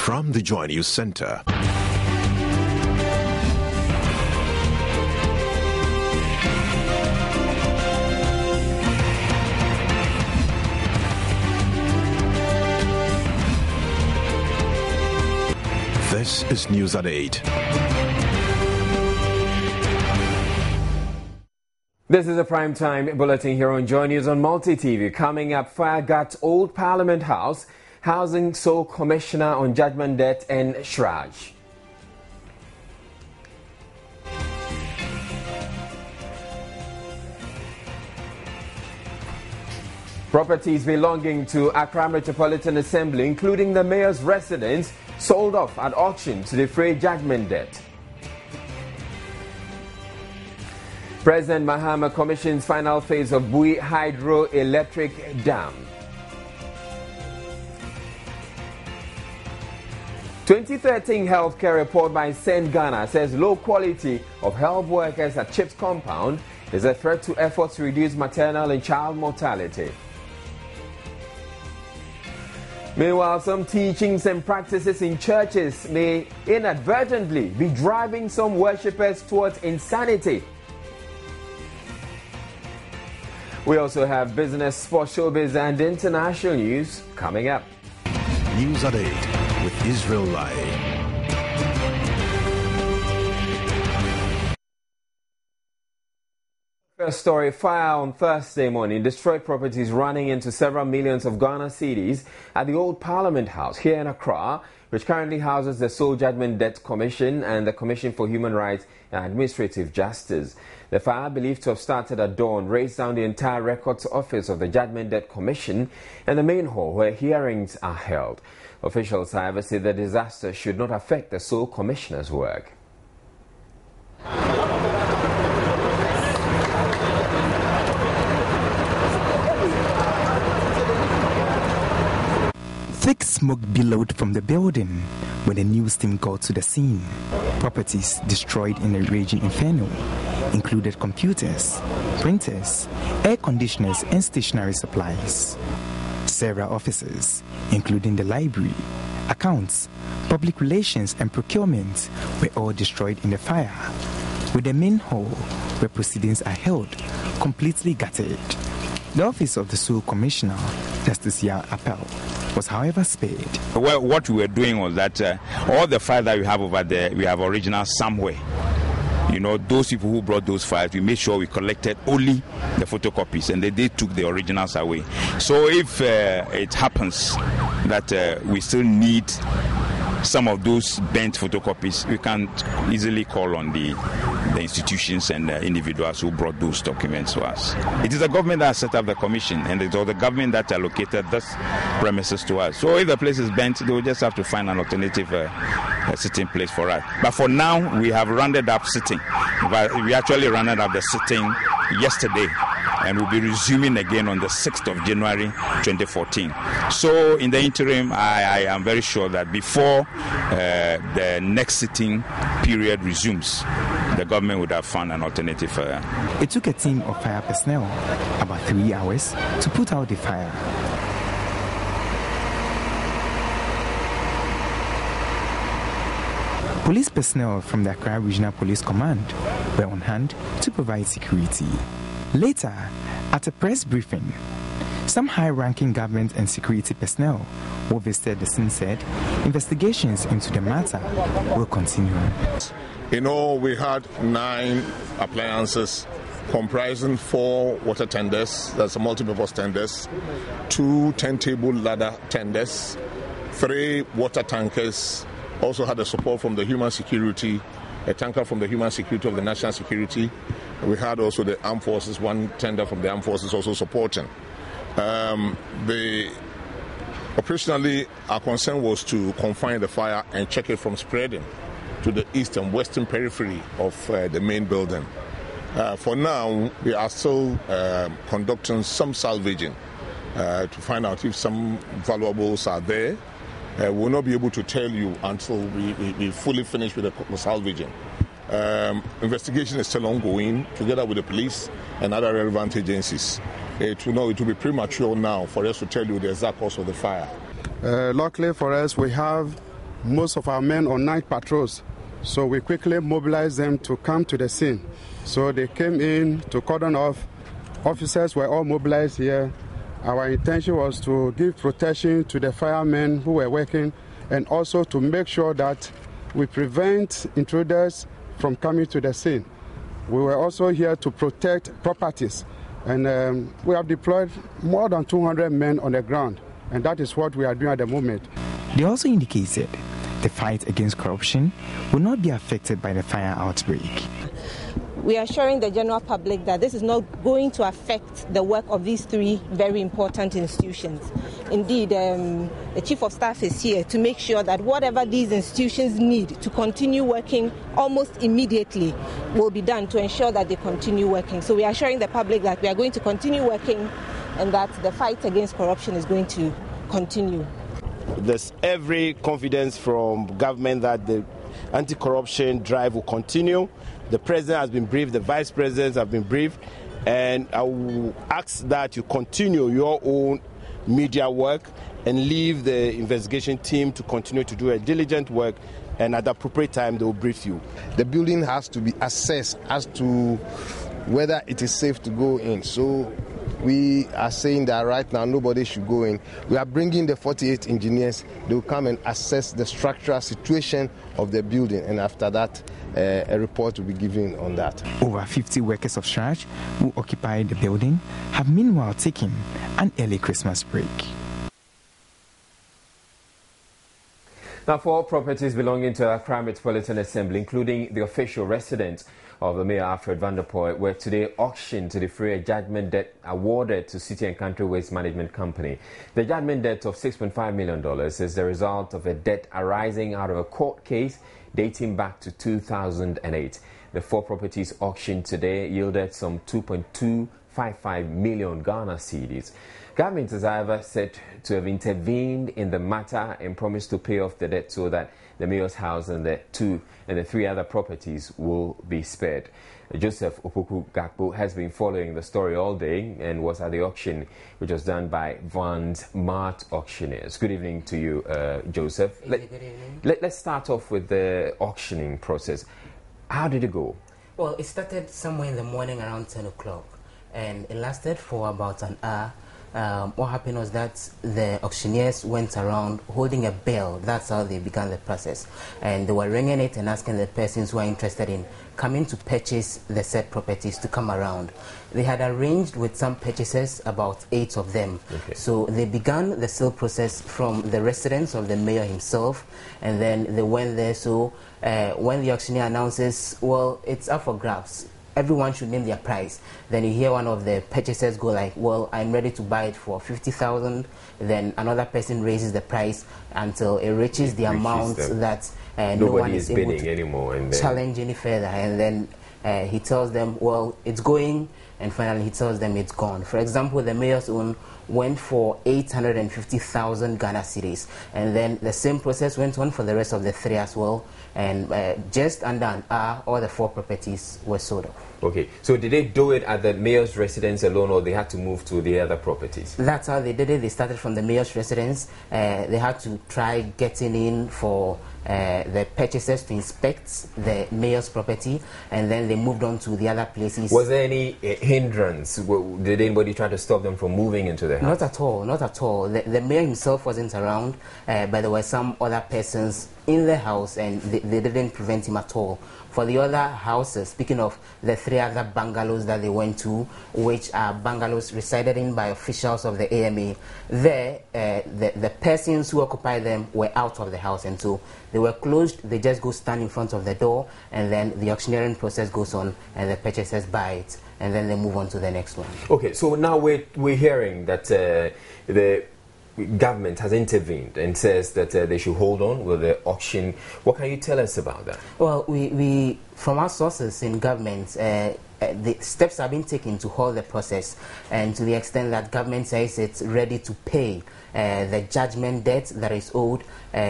From the JoyNews Center. This is News at 8. This is a prime-time bulletin here on JoyNews on Multi-TV. Coming up, fire guts Old Parliament House, housing sole commissioner on judgment debt and Shraj. Properties belonging to Accra Metropolitan Assembly, including the mayor's residence, sold off at auction to defray judgment debt. President Mahama commissions final phase of Bui Hydroelectric Dam. 2013 healthcare report by St. Ghana says low quality of health workers at CHIPS compound is a threat to efforts to reduce maternal and child mortality. Meanwhile, some teachings and practices in churches may inadvertently be driving some worshippers towards insanity. We also have business, sports, showbiz, and international news coming up. News at 8 with Israel Lai. First story, fire on Thursday morning destroyed properties running into several millions of Ghana cedis at the Old Parliament House here in Accra, which currently houses the Sole Judgment Debt Commission and the Commission for Human Rights and Administrative Justice. The fire, believed to have started at dawn, razed down the entire records office of the Judgment Debt Commission and the main hall where hearings are held. Officials, however, say the disaster should not affect the sole commissioner's work. Thick smoke billowed from the building when the news team got to the scene. Properties destroyed in a raging inferno included computers, printers, air conditioners, and stationery supplies. Several offices, including the library, accounts, public relations, and procurement, were all destroyed in the fire, with the main hall where proceedings are held completely gutted. The office of the sole commissioner, Justice Yar Appel, was however spared. Well, what we were doing was that all the files that we have over there, we have originals somewhere. You know, those people who brought those files, we made sure we collected only the photocopies and they took the originals away. So if it happens that we still need some of those bent photocopies, we can easily call on the institutions and individuals who brought those documents to us. It is the government that set up the commission, and it was the government that allocated this premises to us. So if the place is bent, they will just have to find an alternative sitting place for us. But for now, we have rounded up sitting. But we actually rounded up the sitting yesterday, and we'll be resuming again on the 6th of January 2014. So in the interim, I am very sure that before the next sitting period resumes, the government would have found an alternative. It took a team of fire personnel about 3 hours to put out the fire. Police personnel from the Accra Regional Police Command were on hand to provide security. Later, at a press briefing, some high-ranking government and security personnel who visited the scene said investigations into the matter will continue. In all, we had 9 appliances comprising 4 water tenders, that's multi-purpose tenders, 2 turntable ladder tenders, 3 water tankers, also had the support from the human security, a tanker from the human security of the national security. We had also the armed forces, 1 tender from the armed forces also supporting. Operationally, our concern was to confine the fire and check it from spreading to the east and western periphery of the main building. For now, we are still conducting some salvaging to find out if some valuables are there. We'll not be able to tell you until we fully finish with the salvaging. Investigation is still ongoing together with the police and other relevant agencies. It will be premature now for us to tell you the exact cause of the fire. Luckily for us, we have most of our men on night patrols. So we quickly mobilized them to come to the scene. So they came in to cordon off. Officers were all mobilized here. Our intention was to give protection to the firemen who were working and also to make sure that we prevent intruders from coming to the scene. We were also here to protect properties, and we have deployed more than 200 men on the ground, and that is what we are doing at the moment. They also indicated the fight against corruption will not be affected by the fire outbreak. We are assuring the general public that this is not going to affect the work of these three very important institutions. Indeed, the Chief of Staff is here to make sure that whatever these institutions need to continue working almost immediately will be done to ensure that they continue working. So we are assuring the public that we are going to continue working and that the fight against corruption is going to continue. There's every confidence from government that the anti-corruption drive will continue. The president has been briefed, the vice presidents have been briefed, and I will ask that you continue your own media work and leave the investigation team to continue to do a diligent work, and at the appropriate time they will brief you. The building has to be assessed as to whether it is safe to go in. So we are saying that right now nobody should go in. We are bringing the 48 engineers. They will come and assess the structural situation of the building, and after that a report will be given on that. Over 50 workers of Shraj who occupy the building have meanwhile taken an early Christmas break. Now, 4 properties belonging to Accra Metropolitan Assembly, including the official residence of the Mayor Alfred van der Poel, were today auctioned to defray a judgment debt awarded to City and Country Waste Management Company. The judgment debt of $6.5 million is the result of a debt arising out of a court case dating back to 2008. The 4 properties auctioned today yielded some 2.255 million Ghana cedis. Government is, however, said to have intervened in the matter and promised to pay off the debt so that the mayor's house and the 3 other properties will be spared. Joseph Opoku Gakpo has been following the story all day and was at the auction, which was done by Van's Mart Auctioneers. Good evening to you, Joseph. Good evening. Let's start off with the auctioning process. How did it go? Well, it started somewhere in the morning around 10 o'clock and it lasted for about an hour. What happened was that the auctioneers went around holding a bell. That's how they began the process. And they were ringing it and asking the persons who are interested in coming to purchase the said properties to come around. They had arranged with some purchasers, about 8 of them. Okay. So they began the sale process from the residence of the mayor himself, and then they went there. So when the auctioneer announces, well, it's up for grabs, everyone should name their price. Then you hear one of the purchasers go like, well, I'm ready to buy it for 50,000. Then another person raises the price until it reaches the amount that no one is able to anymore and challenge any further. And then he tells them, well, it's going, and finally he tells them it's gone. For example, the mayor's own went for 850,000 Ghana cedis, and then the same process went on for the rest of the 3 as well, and just under an hour all the 4 properties were sold off. Okay, so did they do it at the mayor's residence alone, or they had to move to the other properties? That's how they did it. They started from the mayor's residence. They had to try getting in for the purchasers to inspect the mayor's property, and then they moved on to the other places. Was there any hindrance? Did anybody try to stop them from moving into the house? Not at all, not at all. The mayor himself wasn't around, but there were some other persons in the house, and they didn't prevent him at all. For the other houses, speaking of the 3 other bungalows that they went to, which are bungalows resided in by officials of the AMA, there the persons who occupied them were out of the house, and so they were closed. They just go stand in front of the door, and then the auctioneering process goes on, and the purchasers buy it, and then they move on to the next one. Okay, so now we're hearing that the government has intervened and says that they should hold on with the auction. What can you tell us about that? Well, we from our sources in government, the steps have been taken to hold the process, and to the extent that government says it's ready to pay the judgment debt that is owed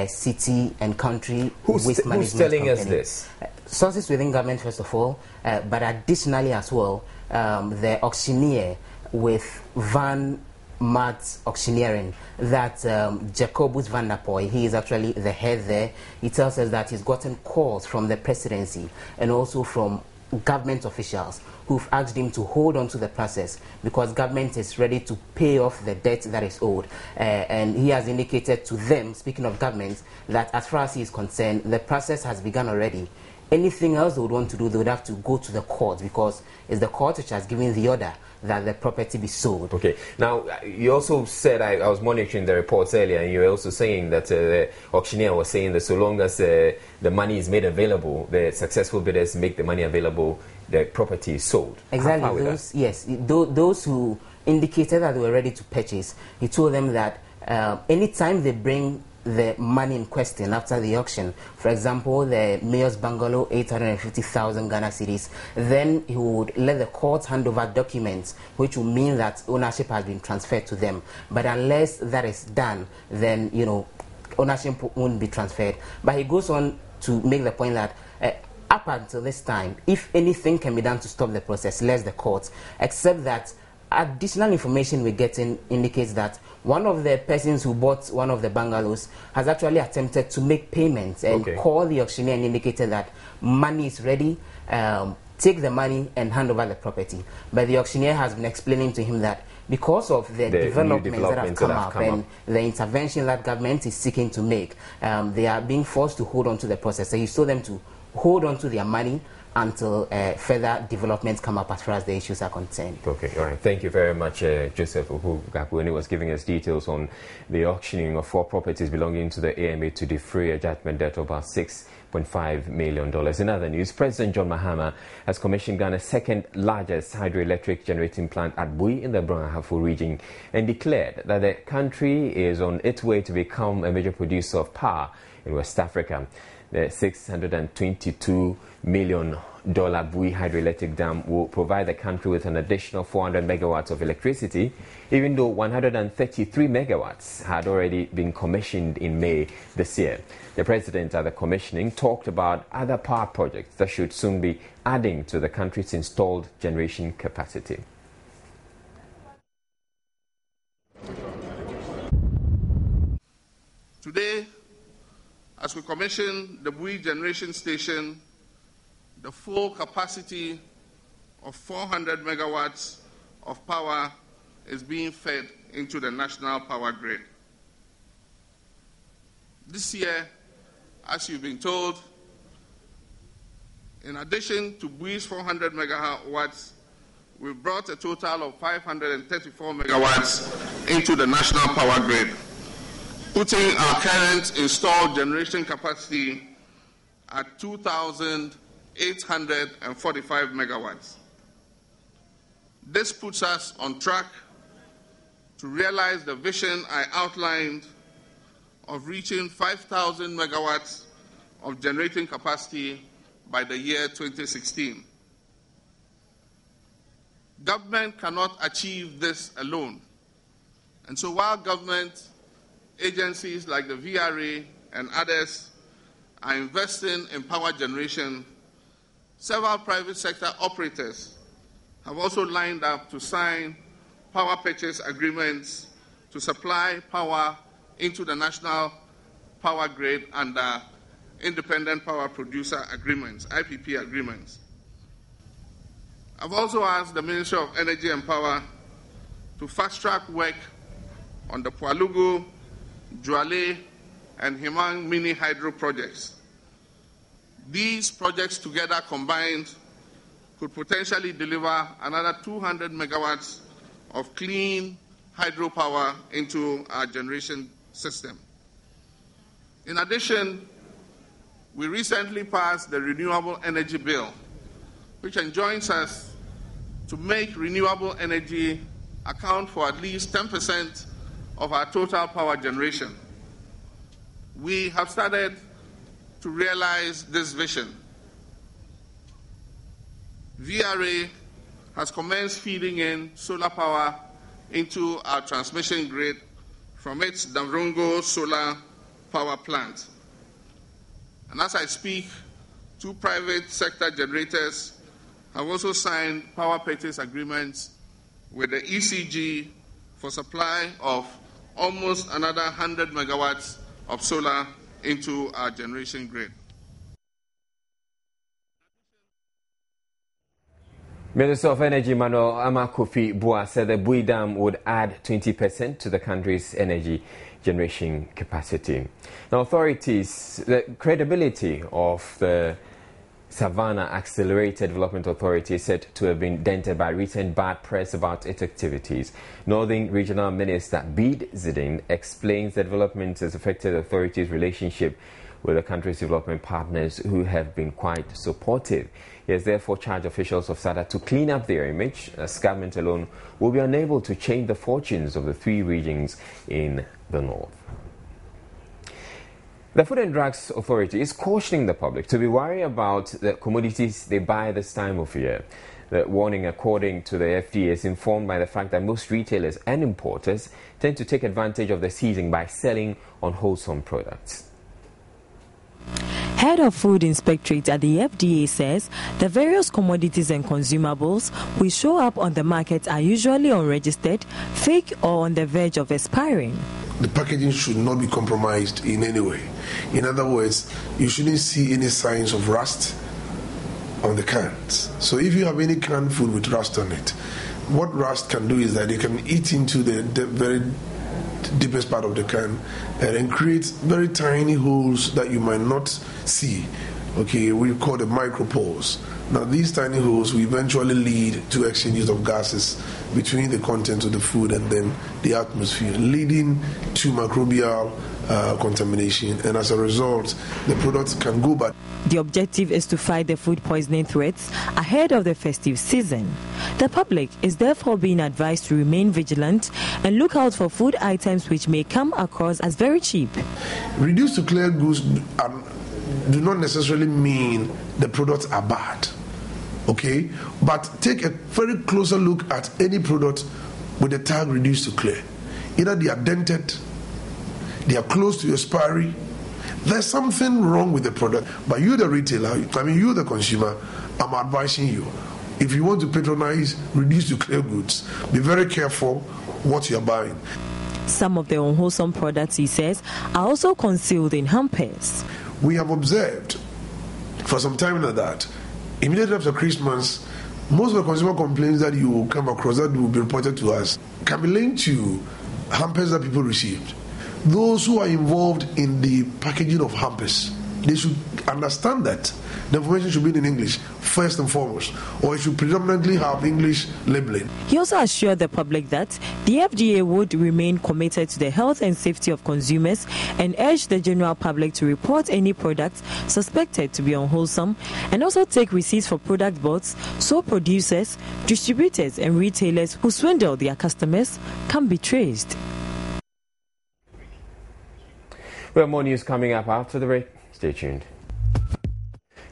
City and Country Waste Management Who's telling Company. us this? Sources within government, first of all, but additionally as well, the auctioneer with Van Mart Auctioneering, that Jacobus van der Poy, he is actually the head there. He tells us that he's gotten calls from the presidency and also from government officials who've asked him to hold on to the process because government is ready to pay off the debt that is owed. And he has indicated to them, speaking of government, that as far as he is concerned, the process has begun already. Anything else they would want to do, they would have to go to the court because it's the court which has given the order that the property be sold. Okay. Now, you also said, I was monitoring the reports earlier, and you were also saying that the auctioneer was saying that so long as the money is made available, the successful bidders make the money available, the property is sold. Exactly. Those who indicated that they were ready to purchase, he told them that anytime they bring the money in question after the auction, for example, the mayor's bungalow, 850,000 Ghana cedis, then he would let the court hand over documents, which will mean that ownership has been transferred to them. But unless that is done, then, you know, ownership won't be transferred. But he goes on to make the point that up until this time, if anything can be done to stop the process, let the court, except that additional information we're getting indicates that one of the persons who bought one of the bungalows has actually attempted to make payments and call the auctioneer and indicated that money is ready, take the money and hand over the property. But the auctioneer has been explaining to him that because of the developments that have come up and the intervention that government is seeking to make, they are being forced to hold on to the process. So he told them to hold on to their money until further developments come up as far as the issues are concerned. Okay, all right. Thank you very much, Joseph Upugapu. And he was giving us details on the auctioning of 4 properties belonging to the AMA to defray a judgment debt of about $6.5 million. In other news, President John Mahama has commissioned Ghana's second largest hydroelectric generating plant at Bui in the Brong-Ahafo region and declared that the country is on its way to become a major producer of power in West Africa. The $622 million Bui hydroelectric dam will provide the country with an additional 400 megawatts of electricity, even though 133 megawatts had already been commissioned in May this year. The president at the commissioning talked about other power projects that should soon be adding to the country's installed generation capacity. Today, as we commission the Bui generation station, the full capacity of 400 megawatts of power is being fed into the national power grid. This year, as you've been told, in addition to Bui's 400 megawatts, we've brought a total of 534 megawatts into the national power grid, putting our current installed generation capacity at 2,845 megawatts. This puts us on track to realize the vision I outlined of reaching 5,000 megawatts of generating capacity by the year 2016. Government cannot achieve this alone. And so while government agencies like the VRA and others are investing in power generation, several private sector operators have also lined up to sign power purchase agreements to supply power into the national power grid under independent power producer agreements, IPP agreements. I've also asked the Ministry of Energy and Power to fast-track work on the Pualugu, Juale, and Himang mini hydro projects. These projects together combined could potentially deliver another 200 megawatts of clean hydropower into our generation system. In addition, we recently passed the Renewable Energy Bill, which enjoins us to make renewable energy account for at least 10% of our total power generation. We have started to realize this vision. VRA has commenced feeding in solar power into our transmission grid from its Davrongo solar power plant. And as I speak, 2 private sector generators have also signed power purchase agreements with the ECG for supply of almost another 100 megawatts of solar into our generation grid. Minister of Energy Manuel Amakofi Bua said the Bui Dam would add 20% to the country's energy generation capacity. Now, authorities, the credibility of the Savannah Accelerated Development Authority is said to have been dented by recent bad press about its activities. Northern Regional Minister Bede Zidane explains the development has affected the authority's relationship with the country's development partners who have been quite supportive. He has therefore charged officials of SADA to clean up their image, as government alone will be unable to change the fortunes of the three regions in the north. The Food and Drugs Authority is cautioning the public to be wary about the commodities they buy this time of year. The warning, according to the FDA, is informed by the fact that most retailers and importers tend to take advantage of the season by selling unwholesome products. Head of Food Inspectorate at the FDA says the various commodities and consumables we show up on the market are usually unregistered, fake, or on the verge of expiring. The packaging should not be compromised in any way. In other words, you shouldn't see any signs of rust on the cans. So if you have any canned food with rust on it, what rust can do is that it can eat into the very deepest part of the can and then create very tiny holes that you might not see. Okay, we call them micropores. Now these tiny holes will eventually lead to exchanges of gases between the contents of the food and then the atmosphere, leading to microbial contamination, and as a result the products can go bad. The objective is to fight the food poisoning threats ahead of the festive season. The public is therefore being advised to remain vigilant and look out for food items which may come across as very cheap. Reduced to clear goods do not necessarily mean the products are bad, okay? But take a very closer look at any product with the tag reduced to clear. Either they are dented, they are close to expiry, there's something wrong with the product. But you, the retailer, you, the consumer, I'm advising you, if you want to patronize reduced to clear goods, be very careful what you're buying. Some of the unwholesome products, he says, are also concealed in hampers. We have observed for some time now that immediately after Christmas, most of the consumer complaints that you will come across that will be reported to us can be linked to hampers that people received. Those who are involved in the packaging of hampers, they should understand that the information should be in English first and foremost, or it should predominantly have English labeling. He also assured the public that the FDA would remain committed to the health and safety of consumers and urged the general public to report any products suspected to be unwholesome and also take receipts for product bots so producers, distributors and retailers who swindle their customers can be traced. We have more news coming up after the break. Stay tuned.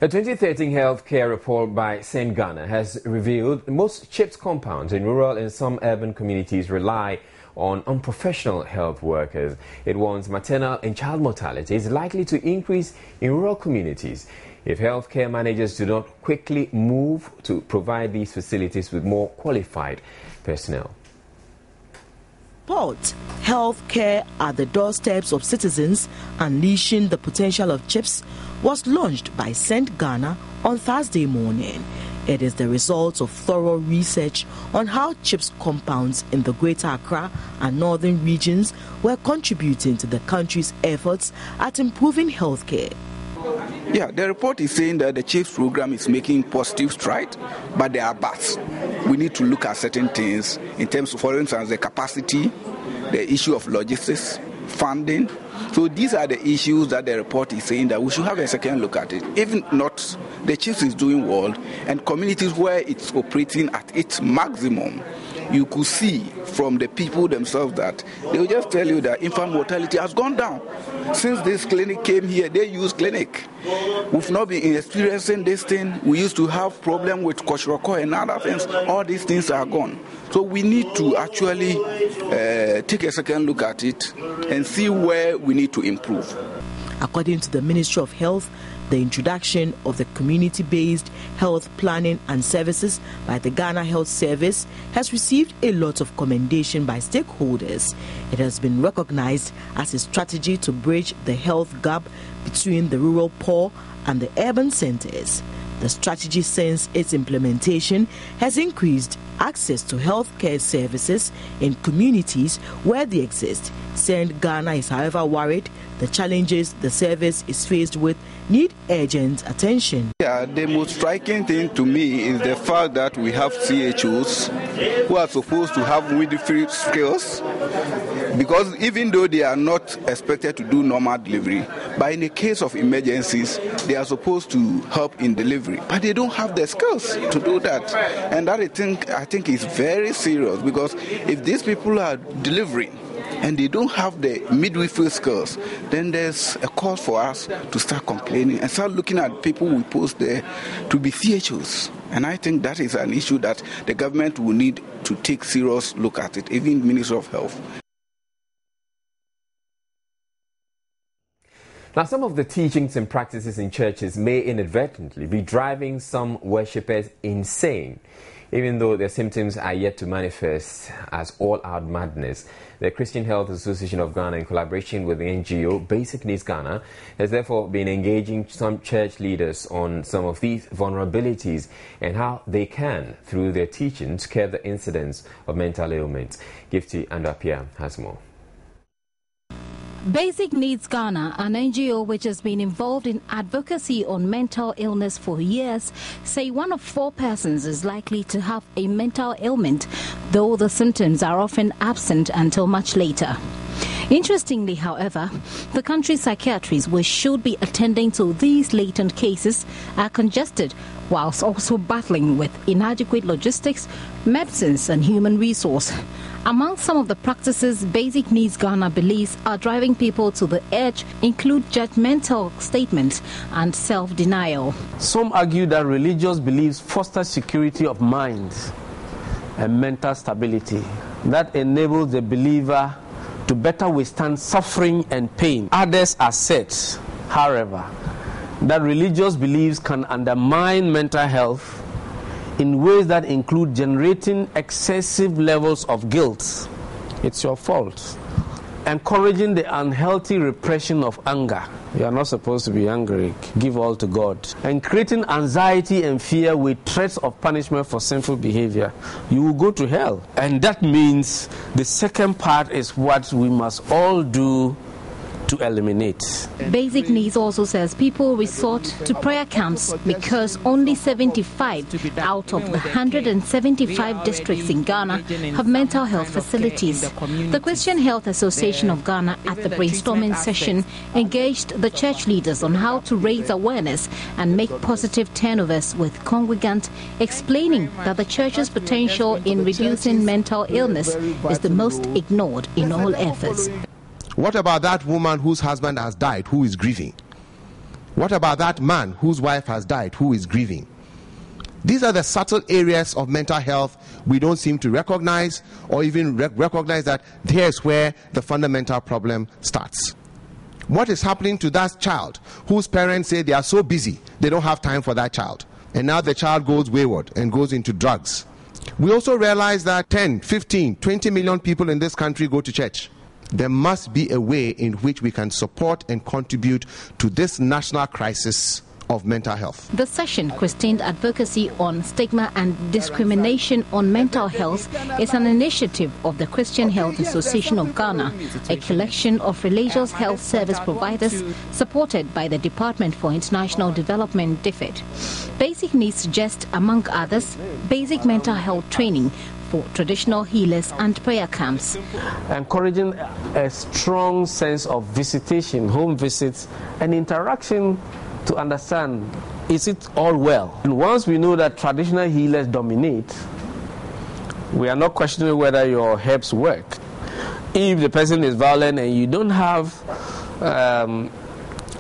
A 2013 healthcare report by St. Ghana has revealed most CHIPS compounds in rural and some urban communities rely on unprofessional health workers. It warns maternal and child mortality is likely to increase in rural communities if healthcare managers do not quickly move to provide these facilities with more qualified personnel. Healthcare at the doorsteps of citizens, unleashing the potential of CHIPS, was launched by St. Ghana on Thursday morning. It is the result of thorough research on how CHIPS compounds in the Greater Accra and northern regions were contributing to the country's efforts at improving healthcare. Yeah, the report is saying that the CHIPS program is making positive strides, but there are buts. We need to look at certain things in terms of, for instance, the capacity, the issue of logistics, funding. So these are the issues that the report is saying that we should have a second look at it. Even not, the CHIPS is doing well, and communities where it's operating at its maximum, you could see from the people themselves that they will just tell you that infant mortality has gone down. Since this clinic came here, they use clinic. We've not been experiencing this thing. We used to have problem with Koshroko and other things. All these things are gone. So we need to actually take a second look at it and see where we need to improve. According to the Ministry of Health, the introduction of the community-based health planning and services by the Ghana Health Service has received a lot of commendation by stakeholders. It has been recognized as a strategy to bridge the health gap between the rural poor and the urban centers. The strategy, since its implementation, has increased access to healthcare services in communities where they exist. Saint Ghana is, however, worried the challenges the service is faced with need urgent attention. Yeah, the most striking thing to me is the fact that we have CHOs who are supposed to have midwifery skills, because even though they are not expected to do normal delivery, but in the case of emergencies, they are supposed to help in delivery, but they don't have the skills to do that. And that I think is very serious, because if these people are delivering and they don't have the midwifery skills, then there's a cause for us to start complaining and start looking at people we post there to be CHOs. And I think that is an issue that the government will need to take serious look at it, even Ministry of Health. Now, some of the teachings and practices in churches may inadvertently be driving some worshippers insane, even though their symptoms are yet to manifest as all-out madness. The Christian Health Association of Ghana, in collaboration with the NGO Basic Needs Ghana, has therefore been engaging some church leaders on some of these vulnerabilities and how they can, through their teachings, curb the incidence of mental ailments. Gifty Andapia has more. Basic Needs Ghana, an NGO which has been involved in advocacy on mental illness for years, say 1 of 4 persons is likely to have a mental ailment, though the symptoms are often absent until much later. Interestingly, however, the country's psychiatrists, which should be attending to these latent cases, are congested, whilst also battling with inadequate logistics, medicines and human resource. Among some of the practices Basic Needs Ghana believes are driving people to the edge include judgmental statements and self-denial. Some argue that religious beliefs foster security of mind and mental stability that enables the believer to better withstand suffering and pain. Others assert, however, that religious beliefs can undermine mental health in ways that include generating excessive levels of guilt. It's your fault. Encouraging the unhealthy repression of anger. You are not supposed to be angry. Give all to God. And creating anxiety and fear with threats of punishment for sinful behavior. You will go to hell. And that means the second part is what we must all do to eliminate. Basic Needs also says people resort to prayer camps because only 75 out of the 175 districts in Ghana have mental health facilities. The Christian Health Association of Ghana at the brainstorming session engaged the church leaders on how to raise awareness and make positive turnovers with congregants, explaining that the church's potential in reducing mental illness is the most ignored in all efforts. What about that woman whose husband has died, who is grieving? What about that man whose wife has died, who is grieving? These are the subtle areas of mental health we don't seem to recognize, or even recognize that there's where the fundamental problem starts. What is happening to that child whose parents say they are so busy, they don't have time for that child? And now the child goes wayward and goes into drugs. We also realize that 10, 15, 20 million people in this country go to church. There must be a way in which we can support and contribute to this national crisis of mental health. The session, christened Advocacy on Stigma and Discrimination on Mental Health, is an initiative of the Christian Health Association of Ghana, a collection of religious health service providers supported by the Department for International Development, DFID. Basic Needs suggests, among others, basic mental health training for traditional healers and prayer camps. Encouraging a strong sense of visitation, home visits, and interaction to understand, is it all well? And once we know that traditional healers dominate, we are not questioning whether your herbs work. If the person is violent and you don't have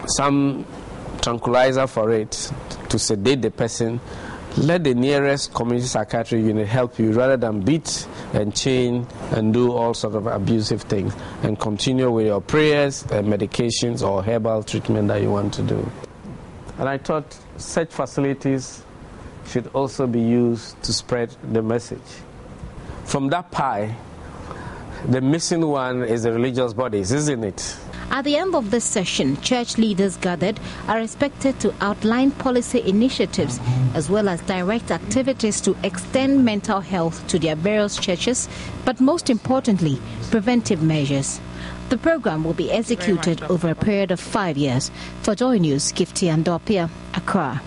some tranquilizer for it to sedate the person, let the nearest community psychiatric unit help you rather than beat and chain and do all sorts of abusive things, and continue with your prayers and medications or herbal treatment that you want to do. And I thought such facilities should also be used to spread the message. From that pie, the missing one is the religious bodies, isn't it? At the end of this session, church leaders gathered are expected to outline policy initiatives as well as direct activities to extend mental health to their various churches, but most importantly, preventive measures. The program will be executed over a period of 5 years. For JoyNews, Gifty Andopia, Accra.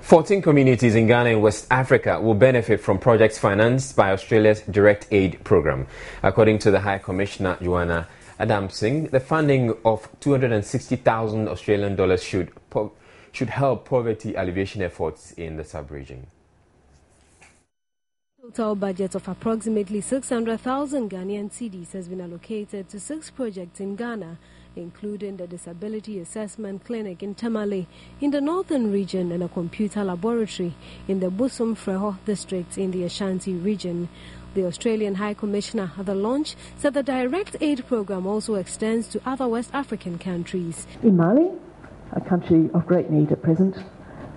14 communities in Ghana and West Africa will benefit from projects financed by Australia's Direct Aid Programme. According to the High Commissioner, Joanna Adamsing, the funding of $260,000 Australian dollars should help poverty alleviation efforts in the sub-region. Total budget of approximately 600,000 Ghanaian cedis has been allocated to 6 projects in Ghana, including the Disability Assessment Clinic in Tamale in the northern region and a computer laboratory in the Busum Freho district in the Ashanti region. The Australian High Commissioner at the launch said the Direct Aid Programme also extends to other West African countries. In Mali, a country of great need at present,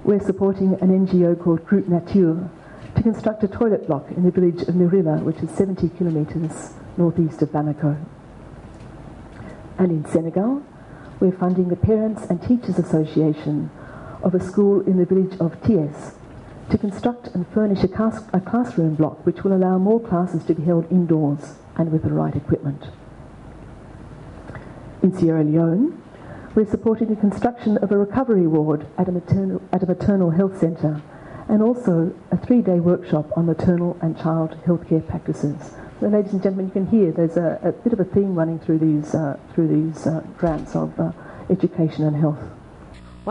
we're supporting an NGO called Group Nature to construct a toilet block in the village of Nirila, which is 70 kilometres northeast of Bamako. And in Senegal, we're funding the Parents and Teachers Association of a school in the village of Thiès to construct and furnish a classroom block which will allow more classes to be held indoors and with the right equipment. In Sierra Leone, we're supporting the construction of a recovery ward at a maternal health centre and also a 3-day workshop on maternal and child healthcare practices. So, ladies and gentlemen, you can hear there's a bit of a theme running through these grants of education and health.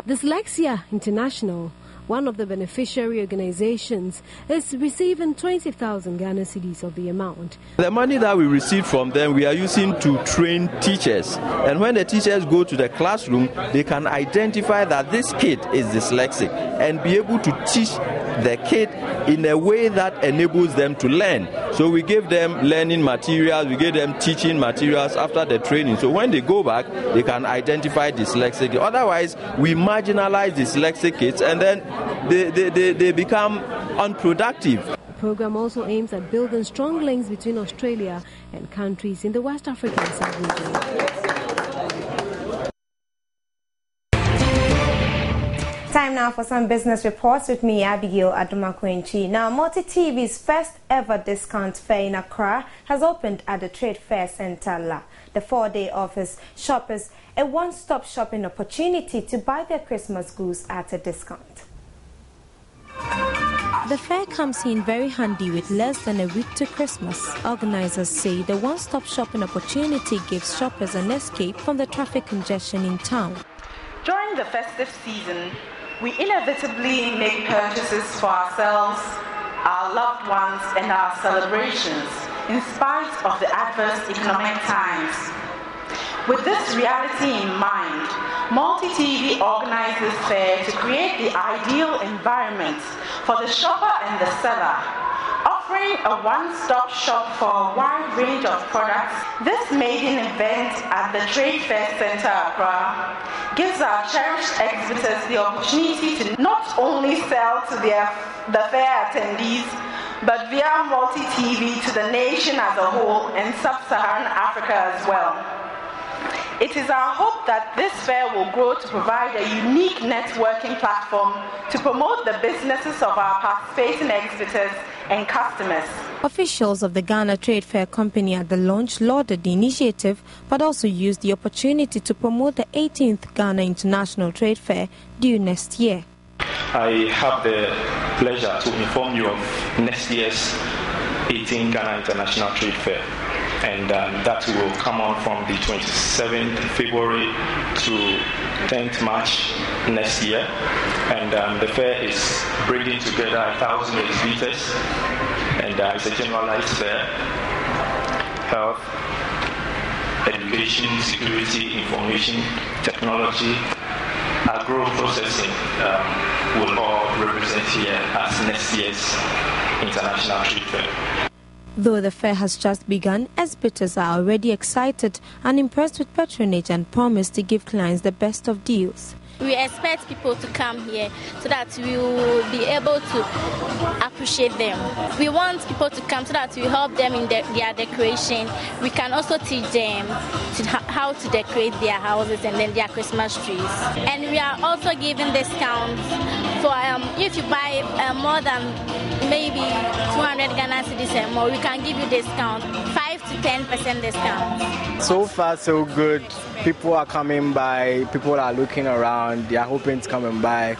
Dyslexia International, one of the beneficiary organizations, is receiving 20,000 Ghana cedis of the amount. The money that we receive from them, we are using to train teachers. And when the teachers go to the classroom, they can identify that this kid is dyslexic and be able to teach the kid in a way that enables them to learn. So we give them learning materials, we give them teaching materials after the training. So when they go back, they can identify dyslexic. Otherwise, we marginalize dyslexic kids and then they become unproductive. The program also aims at building strong links between Australia and countries in the West African sub-region. Time now for some business reports with me, Abigail Adumakwenchi. Now, Multi TV's first ever discount fair in Accra has opened at the Trade Fair Centre La. The 4-day offers shoppers a one-stop shopping opportunity to buy their Christmas goods at a discount. The fair comes in very handy with less than a week to Christmas. Organizers say the one-stop shopping opportunity gives shoppers an escape from the traffic congestion in town. During the festive season, we inevitably make purchases for ourselves, our loved ones, and our celebrations, in spite of the adverse economic times. With this reality in mind, Multi TV organized this fair to create the ideal environment for the shopper and the seller, offering a one-stop shop for a wide range of products. This maiden event at the Trade Fair Centre Accra gives our cherished exhibitors the opportunity to not only sell to the fair attendees, but via Multi TV to the nation as a whole and sub-Saharan Africa as well. It is our hope that this fair will grow to provide a unique networking platform to promote the businesses of our participating exhibitors and customers. Officials of the Ghana Trade Fair Company at the launch lauded the initiative, but also used the opportunity to promote the 18th Ghana International Trade Fair due next year. I have the pleasure to inform you of next year's 18th Ghana International Trade Fair. And that will come on from the 27th February to 10th March next year. And the fair is bringing together 1,000 exhibitors, and it's a generalized fair: health, education, security, information, technology, agro-processing will all represent here at next year's International Trade Fair. Though the fair has just begun, exhibitors are already excited and impressed with patronage and promise to give clients the best of deals. We expect people to come here so that we will be able to appreciate them. We want people to come so that we help them in their decoration. We can also teach them how to decorate their houses and then their Christmas trees. And we are also giving discounts for if you buy more than maybe 200 Ghana cedis and more, we can give you discount, 5 to 10% discount. So far, so good. People are coming by, people are looking around, they are hoping to come and buy.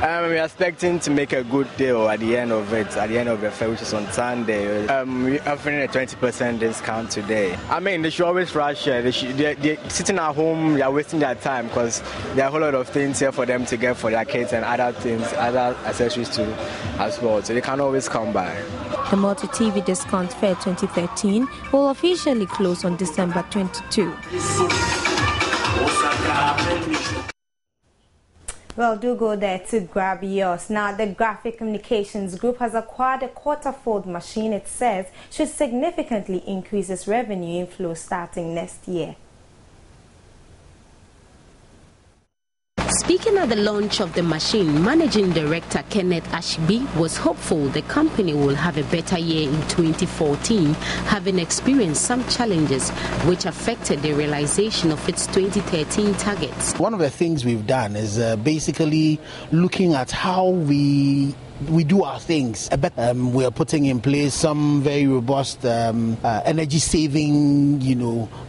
We're expecting to make a good deal at the end of it, at the end of the fair, which is on Sunday. We're offering a 20% discount today. I mean, they should always rush here. They're sitting at home, they're wasting their time because there are a whole lot of things here for them to get for their kids and other things, other accessories too as well. So they can always come by. The Multi-TV Discount Fair 2013 will officially close on December 22. Well, do go there to grab yours. Now, the Graphic Communications Group has acquired a quarter-fold machine it says should significantly increase its revenue inflow starting next year. Speaking at the launch of the machine, Managing Director Kenneth Ashby was hopeful the company will have a better year in 2014, having experienced some challenges which affected the realization of its 2013 targets. One of the things we've done is basically looking at how we do our things. We are putting in place some very robust energy saving,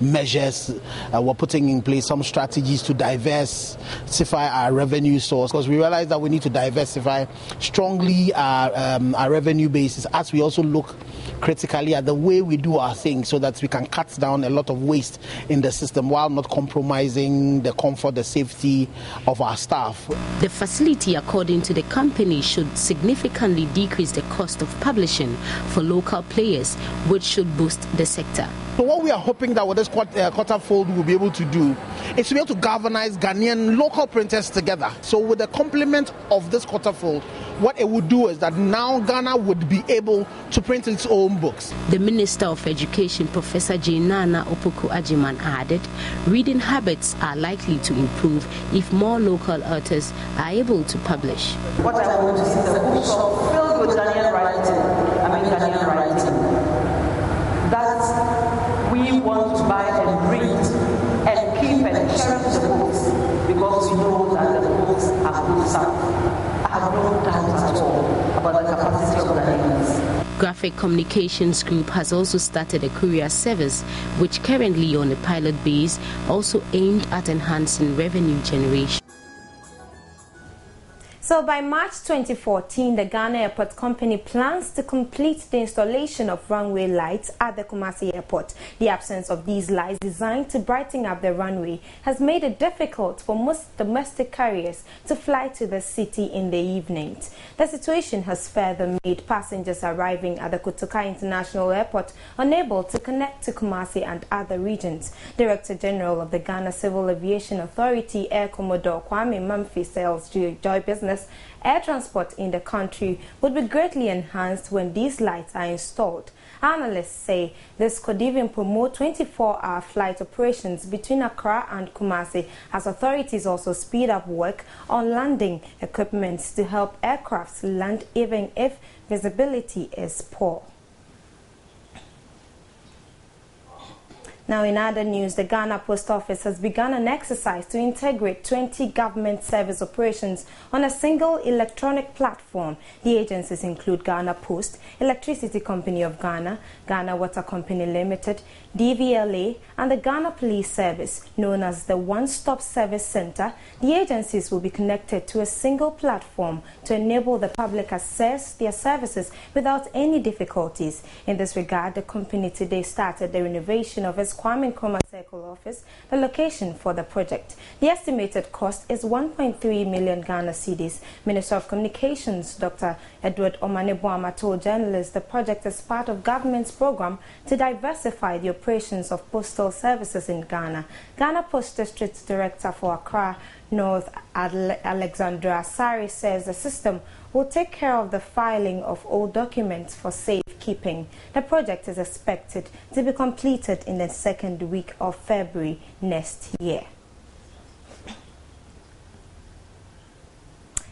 measures. We're putting in place some strategies to diversify our revenue source, because we realize that we need to diversify strongly our revenue basis as we also look critically at the way we do our things so that we can cut down a lot of waste in the system while not compromising the comfort, the safety of our staff. The facility, according to the company, should significantly decrease the cost of publishing for local players, which should boost the sector. So what we are hoping that with this quarter-fold we'll be able to do is to be able to galvanize Ghanaian local printers together. So with the complement of this quarter-fold, what it would do is that now Ghana would be able to print its own books. The Minister of Education, Professor Jainana Opoku Ajiman, added, reading habits are likely to improve if more local authors are able to publish. What I want to see is a bookshop filled with Ghanaian writing. That we want to buy and read and keep and cherish the books because we know that the books have good stuff. I have no doubt at all about the capacity of Ghanaians. Graphic Communications Group has also started a courier service, which currently on a pilot base, also aimed at enhancing revenue generation. So by March 2014, the Ghana Airport Company plans to complete the installation of runway lights at the Kumasi Airport. The absence of these lights designed to brighten up the runway has made it difficult for most domestic carriers to fly to the city in the evenings. The situation has further made passengers arriving at the Kotoka International Airport unable to connect to Kumasi and other regions. Director General of the Ghana Civil Aviation Authority, Air Commodore Kwame Mamfi, tells Joy Business air transport in the country would be greatly enhanced when these lights are installed. Analysts say this could even promote 24-hour flight operations between Accra and Kumasi, as authorities also speed up work on landing equipment to help aircrafts land even if visibility is poor. Now, in other news, the Ghana Post Office has begun an exercise to integrate 20 government service operations on a single electronic platform. The agencies include Ghana Post, Electricity Company of Ghana, Ghana Water Company Limited, DVLA, and the Ghana Police Service, known as the One-Stop Service Center. The agencies will be connected to a single platform to enable the public access their services without any difficulties. In this regard, the company today started the renovation of its Kwame Kumasi Circle office, the location for the project. The estimated cost is 1.3 million Ghana cedis. Minister of Communications Dr. Edward Omaneboama told journalists the project is part of government's program to diversify the operations of postal services in Ghana. Ghana Post District Director for Accra North, Alexandra Asari, says the system will take care of the filing of all documents for safekeeping. The project is expected to be completed in the second week of February next year.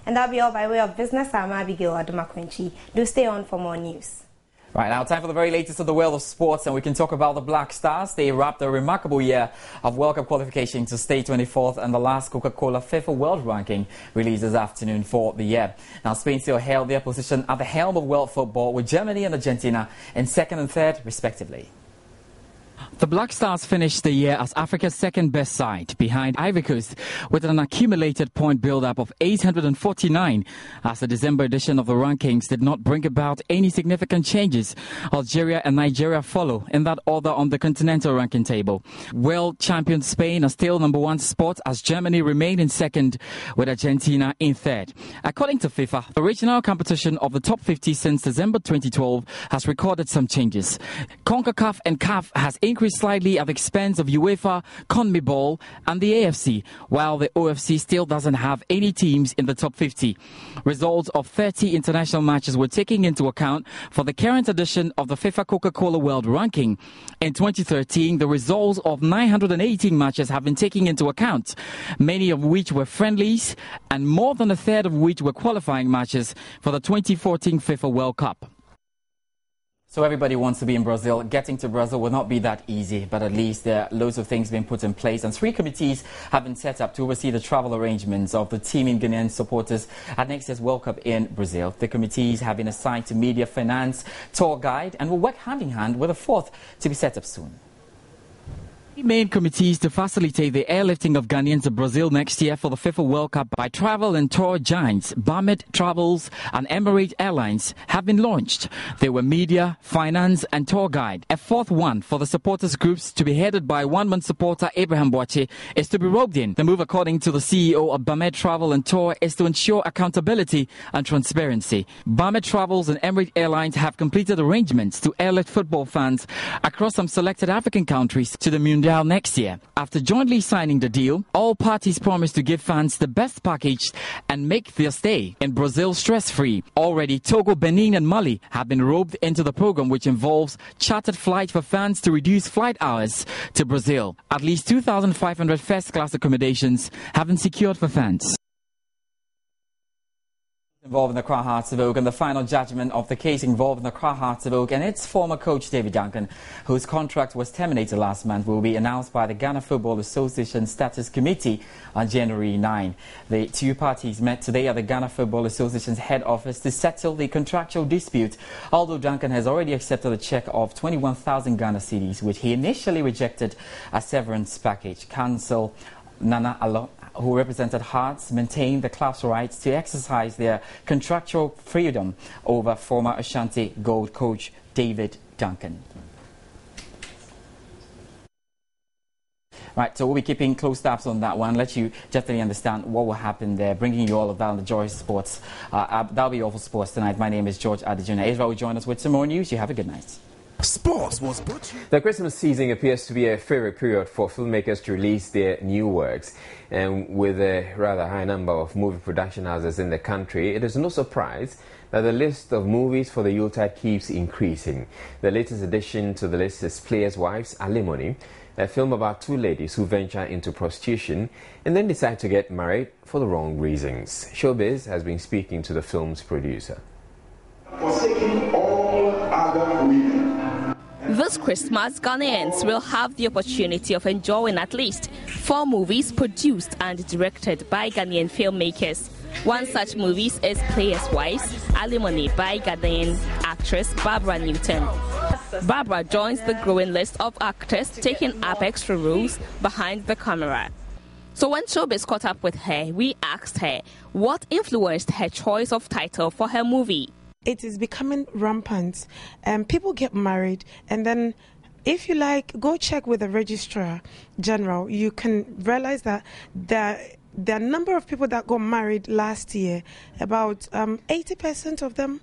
And that'll be all by way of business. I'm Abigail Adumakwenchi. Do stay on for more news. Right, now time for the very latest of the world of sports, and we can talk about the Black Stars. They wrapped a remarkable year of World Cup qualification to stay 24th and the last Coca-Cola FIFA World Ranking released this afternoon for the year. Now Spain still held their position at the helm of world football, with Germany and Argentina in second and third respectively. The Black Stars finished the year as Africa's second best side, behind Ivory Coast, with an accumulated point build-up of 849, as the December edition of the rankings did not bring about any significant changes. Algeria and Nigeria follow in that order on the continental ranking table. World champion Spain are still number one spot, as Germany remain in second, with Argentina in third. According to FIFA, the regional competition of the top 50 since December 2012 has recorded some changes. CONCACAF and CAF has increased slightly at the expense of UEFA, CONMEBOL and the AFC, while the OFC still doesn't have any teams in the top 50. Results of 30 international matches were taken into account for the current edition of the FIFA Coca-Cola World Ranking. In 2013, the results of 918 matches have been taken into account, many of which were friendlies and more than a third of which were qualifying matches for the 2014 FIFA World Cup. So everybody wants to be in Brazil. Getting to Brazil will not be that easy, but at least there are loads of things being put in place, and 3 committees have been set up to oversee the travel arrangements of the teaming Ghanaian supporters at next year's World Cup in Brazil. The committees have been assigned to media, finance, tour guide, and will work hand in hand with a 4th to be set up soon. Main committees to facilitate the airlifting of Ghanaians to Brazil next year for the FIFA World Cup by travel and tour giants Bamet Travels and Emirates Airlines have been launched. They were media, finance and tour guide. A 4th one for the supporters groups, to be headed by one-man supporter Abraham Boache, is to be roped in. The move, according to the CEO of Bamet Travel and Tour, is to ensure accountability and transparency. Bamet Travels and Emirates Airlines have completed arrangements to airlift football fans across some selected African countries to the Mundial next year. After jointly signing the deal, all parties promised to give fans the best package and make their stay in Brazil stress-free. Already, Togo, Benin and Mali have been roped into the program, which involves chartered flights for fans to reduce flight hours to Brazil. At least 2,500 first-class accommodations have been secured for fans involved in the Accra Hearts of Oak, and the final judgment of the case involving the Accra Hearts of Oak and its former coach David Duncan, whose contract was terminated last month, will be announced by the Ghana Football Association Status Committee on January 9. The 2 parties met today at the Ghana Football Association's head office to settle the contractual dispute, although Duncan has already accepted a cheque of 21,000 Ghana cedis, which he initially rejected as severance package. Counsel Nana Alo, who represented Hearts, maintained the club's rights to exercise their contractual freedom over former Ashanti Gold coach David Duncan. Right, so we'll be keeping close tabs on that one, let you definitely understand what will happen there, bringing you all of that on the Joy Sports. That'll be all for sports tonight. My name is George Adijuna. Israel will join us with some more news. You have a good night. Sports was brought to you. The Christmas season appears to be a favorite period for filmmakers to release their new works. And with a rather high number of movie production houses in the country, it is no surprise that the list of movies for the Yuletide keeps increasing. The latest addition to the list is Players' Wives, Alimony, a film about 2 ladies who venture into prostitution and then decide to get married for the wrong reasons. Showbiz has been speaking to the film's producer. Forsaking all other women. This Christmas, Ghanaians will have the opportunity of enjoying at least 4 movies produced and directed by Ghanaian filmmakers. One such movie is Players' Wives, Alimony by Ghanaian actress Barbara Newton. Barbara joins the growing list of actors taking up extra roles behind the camera. So when Showbiz caught up with her, we asked her what influenced her choice of title for her movie. It is becoming rampant. People get married and then if you like, go check with the Registrar General. You can realize that the number of people that got married last year, about 80% of them,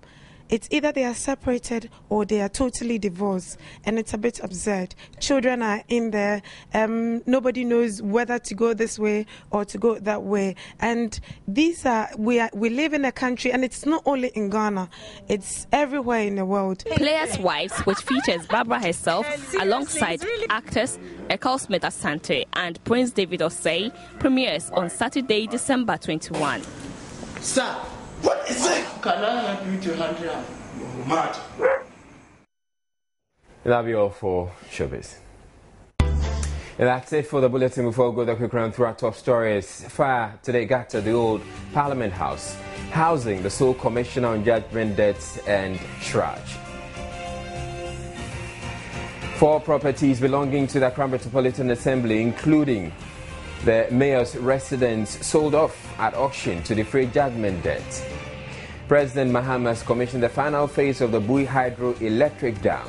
it's either they are separated or they are totally divorced, and it's a bit absurd. Children are in there. Nobody knows whether to go this way or to go that way. And we live in a country, and it's not only in Ghana, it's everywhere in the world. Players' Wives, which features Barbara herself alongside actors Earl Smith Asante and Prince David Osei, premieres on Saturday, December 21. Sir, what is it? Can I help you to handle it? You're mad. That'll be all for Showbiz. And that's it for the bulletin. Before we go the quick round through our top stories. Fire today got to the old Parliament House, housing the sole Commissioner on Judgment Debts and Shraj. 4 properties belonging to the Accra Metropolitan Assembly, including the mayor's residence, sold off at auction to defray judgment debt. President Mahama has commissioned the final phase of the Bui Hydroelectric Dam.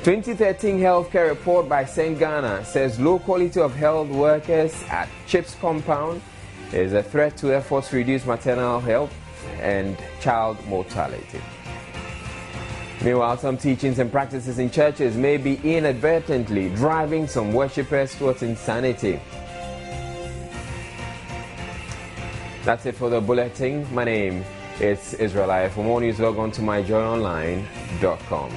2013 healthcare report by St. Ghana says low quality of health workers at CHIPS compound is a threat to efforts to reduce maternal health and child mortality. Meanwhile, some teachings and practices in churches may be inadvertently driving some worshippers towards insanity. That's it for the bulletin. My name is Israel. For more news, log on to myjoyonline.com.